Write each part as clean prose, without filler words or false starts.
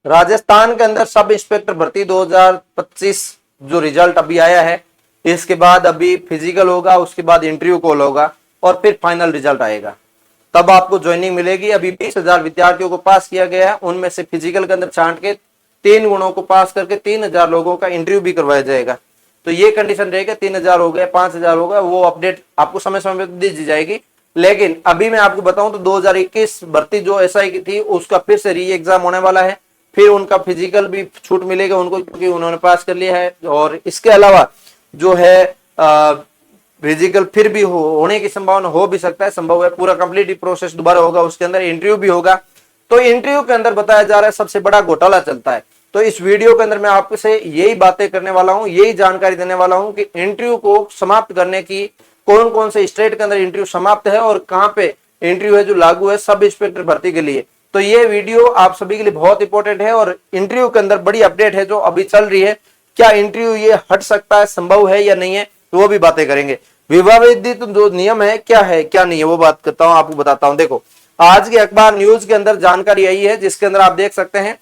राजस्थान के अंदर sub inspector भर्ती 2025 जो रिजल्ट अभी आया है, इसके बाद अभी फिजिकल होगा, उसके बाद इंटरव्यू कॉल होगा और फिर फाइनल रिजल्ट आएगा, तब आपको ज्वाइनिंग मिलेगी। अभी 20,000 विद्यार्थियों को पास किया गया है, उनमें से फिजिकल के अंदर छांट के 3 गुणों को पास करके 3,000 लोगों का इंटरव्यू भी करवाया जाएगा। तो ये कंडीशन रहेगा, 3,000 हो गया, 5,000 होगा, वो अपडेट आपको समय समय पर दी जाएगी। लेकिन अभी मैं आपको बताऊं तो 2021 भर्ती जो एसआई की थी उसका फिर से री एग्जाम होने वाला है, फिर उनका फिजिकल भी छूट मिलेगा उनको, क्योंकि उन्होंने पास कर लिया है। और इसके अलावा जो है फिजिकल फिर भी होने की संभावना हो भी सकता है, संभव है, पूरा कंप्लीट प्रोसेस दोबारा होगा, उसके अंदर इंटरव्यू भी होगा। तो इंटरव्यू के अंदर बताया जा रहा है सबसे बड़ा घोटाला चलता है। तो इस वीडियो के अंदर मैं आपसे यही बातें करने वाला हूं, यही जानकारी देने वाला हूं कि इंटरव्यू को समाप्त करने की कौन कौन से स्टेट के अंदर इंटरव्यू समाप्त है और कहां पे इंटरव्यू है जो लागू है सब इंस्पेक्टर भर्ती के लिए। तो ये वीडियो आप सभी के लिए बहुत इंपॉर्टेंट है और इंटरव्यू के अंदर बड़ी अपडेट है जो अभी चल रही है। क्या इंटरव्यू ये हट सकता है, संभव है या नहीं है, तो वो भी बातें करेंगे। विवादित जो नियम है क्या नहीं है वो बात करता हूं, आपको बताता हूं। देखो, आज के अखबार न्यूज के अंदर जानकारी आई है जिसके अंदर आप देख सकते हैं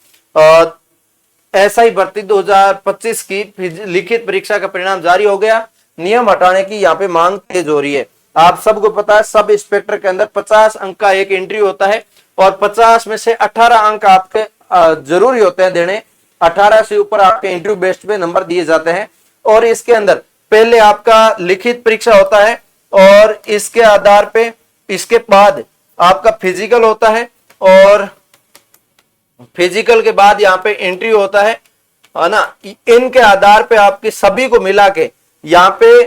एसआई भर्ती 2025 की लिखित परीक्षा का परिणाम जारी हो गया, नियम हटाने की यहाँ पे मांग तेज हो रही है। आप सबको पता है सब इंस्पेक्टर के अंदर 50 अंक का एक इंटरव्यू होता है और 50 में से 18 अंक आपके जरूरी होते हैं देने, 18 से ऊपर आपके इंटरव्यू बेस्ड पे नंबर दिए जाते हैं। और इसके अंदर पहले आपका लिखित परीक्षा होता है और इसके आधार पे इसके बाद आपका फिजिकल होता है और फिजिकल के बाद यहाँ पे इंटरव्यू होता है ना। इनके आधार पे आपके सभी को मिला के यहाँ पे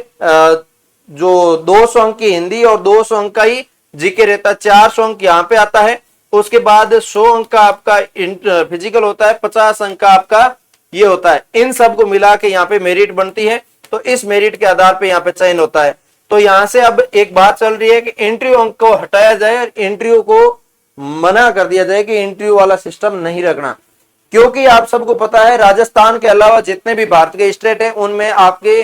जो 200 अंक की हिंदी और 200 अंक का ही जीके रहता है, 400 अंक यहाँ पे आता है। उसके बाद 100 अंक का आपका फिजिकल होता है, 50 अंक का आपका ये होता है। इन सब को मिला के यहाँ पे मेरिट बनती है, तो इस मेरिट के आधार पे यहाँ पे चयन होता है। तो यहाँ से अब एक बात चल रही है कि इंटरव्यू अंक को हटाया जाए और इंटरव्यू को मना कर दिया जाए कि इंटरव्यू वाला सिस्टम नहीं रखना, क्योंकि आप सबको पता है राजस्थान के अलावा जितने भी भारत के स्टेट है उनमें आपके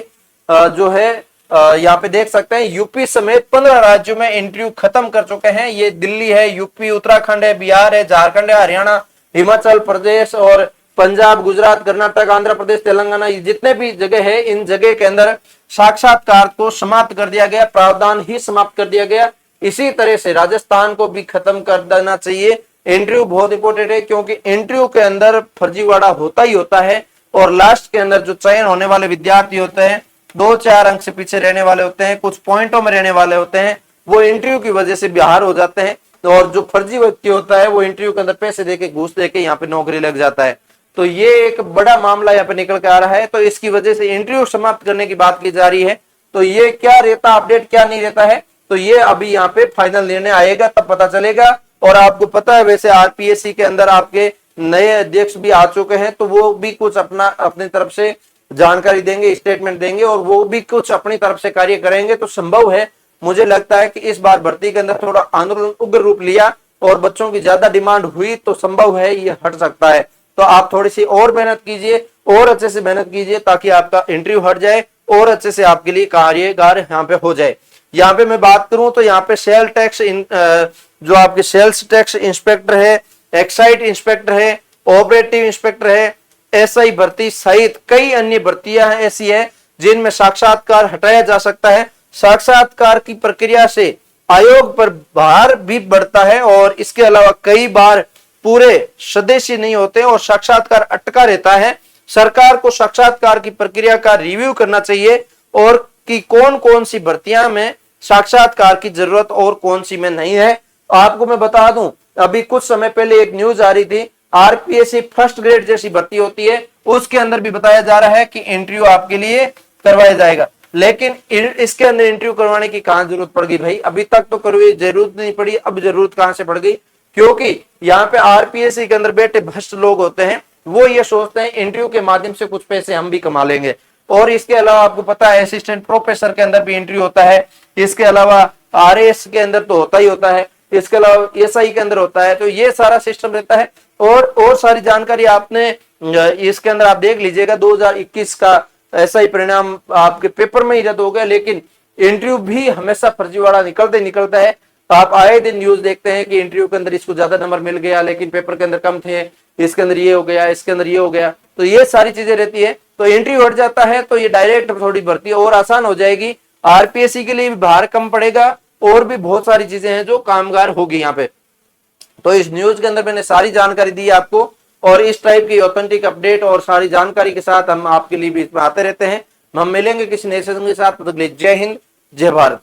जो है यहाँ पे देख सकते हैं यूपी समेत 15 राज्यों में इंटरव्यू खत्म कर चुके हैं। ये दिल्ली है, यूपी, उत्तराखंड है, बिहार है, झारखंड है, हरियाणा, हिमाचल प्रदेश और पंजाब, गुजरात, कर्नाटक, आंध्र प्रदेश, तेलंगाना, जितने भी जगह है इन जगह के अंदर साक्षात्कार को समाप्त कर दिया गया, प्रावधान ही समाप्त कर दिया गया। इसी तरह से राजस्थान को भी खत्म कर देना चाहिए। इंटरव्यू बहुत इंपॉर्टेंट है क्योंकि इंटरव्यू के अंदर फर्जीवाड़ा होता ही होता है और लास्ट के अंदर जो चयन होने वाले विद्यार्थी होते हैं 2-4 अंक से पीछे रहने वाले होते हैं, कुछ पॉइंटों में रहने वाले होते हैं, वो इंटरव्यू की वजह से बाहर हो जाते हैं। और जो फर्जी व्यक्ति होता है वो इंटरव्यू के अंदर पैसे देके घूस देके यहाँ पे नौकरी लग जाता है। तो ये एक बड़ा मामला यहाँ पे निकल के आ रहा है। तो इसकी वजह से इंटरव्यू समाप्त करने की बात की जा रही है। तो ये क्या रहता अपडेट, क्या नहीं रहता है, तो ये अभी यहाँ पे फाइनल निर्णय आएगा तब पता चलेगा। और आपको पता है वैसे आरपीएससी के अंदर आपके नए अध्यक्ष भी आ चुके हैं, तो वो भी कुछ अपनी तरफ से जानकारी देंगे, स्टेटमेंट देंगे और वो भी कुछ अपनी तरफ से कार्य करेंगे। तो संभव है, मुझे लगता है कि इस बार भर्ती के अंदर थोड़ा आंदोलन उग्र रूप लिया और बच्चों की ज्यादा डिमांड हुई तो संभव है ये हट सकता है। तो आप थोड़ी सी और मेहनत कीजिए और अच्छे से मेहनत कीजिए ताकि आपका इंटरव्यू हट जाए और अच्छे से आपके लिए कार्यगार यहाँ पे हो जाए। यहाँ पे मैं बात करूं तो यहाँ पे सेल टैक्स जो आपके सेल्स टैक्स इंस्पेक्टर है, एक्साइज इंस्पेक्टर है, ऑपरेटिव इंस्पेक्टर है, एसआई भर्ती सहित कई अन्य भर्तियां ऐसी है जिनमें साक्षात्कार हटाया जा सकता है। साक्षात्कार की प्रक्रिया से आयोग पर भार भी बढ़ता है और इसके अलावा कई बार पूरे सदस्य नहीं होते और साक्षात्कार अटका रहता है। सरकार को साक्षात्कार की प्रक्रिया का रिव्यू करना चाहिए और कि कौन कौन सी भर्तियां में साक्षात्कार की जरूरत और कौन सी में नहीं है। आपको मैं बता दूं, अभी कुछ समय पहले एक न्यूज आ रही थी, आरपीएससी फर्स्ट ग्रेड जैसी भर्ती होती है उसके अंदर भी बताया जा रहा है कि इंटरव्यू आपके लिए करवाया जाएगा। लेकिन इसके अंदर इंटरव्यू करवाने की कहां जरूरत पड़ गई भाई, अभी तक तो करवाई जरूरत नहीं पड़ी, अब जरूरत कहां से पड़ गई, क्योंकि यहाँ पे आरपीएससी के अंदर बैठे भ्रष्ट लोग होते हैं, वो ये सोचते हैं इंटरव्यू के माध्यम से कुछ पैसे हम भी कमा लेंगे। और इसके अलावा आपको पता है असिस्टेंट प्रोफेसर के अंदर भी इंटरव्यू होता है, इसके अलावा आरएस के अंदर तो होता ही होता है, इसके अलावा एसआई के अंदर होता है। तो ये सारा सिस्टम रहता है और सारी जानकारी आपने इसके अंदर आप देख लीजिएगा। 2021 का एसआई परिणाम आपके पेपर में ही रद्द हो गया, लेकिन इंटरव्यू भी हमेशा फर्जीवाड़ा निकलता है। आप आए दिन न्यूज देखते हैं कि इंटरव्यू के अंदर इसको ज्यादा नंबर मिल गया लेकिन पेपर के अंदर कम थे, इसके अंदर ये हो गया, इसके अंदर ये हो गया, तो ये सारी चीजें रहती है। तो इंटरव्यू हट जाता है तो ये डायरेक्ट थोड़ी भर्ती और आसान हो जाएगी। आरपीएससी के लिए भी भार कम पड़ेगा और भी बहुत सारी चीजें हैं जो कामगार होगी यहाँ पे। तो इस न्यूज के अंदर मैंने सारी जानकारी दी आपको, और इस टाइप की ऑथेंटिक अपडेट और सारी जानकारी के साथ हम आपके लिए भी इसमें आते रहते हैं। हम मिलेंगे किसी नए सेशन के साथ। जय हिंद, जय भारत।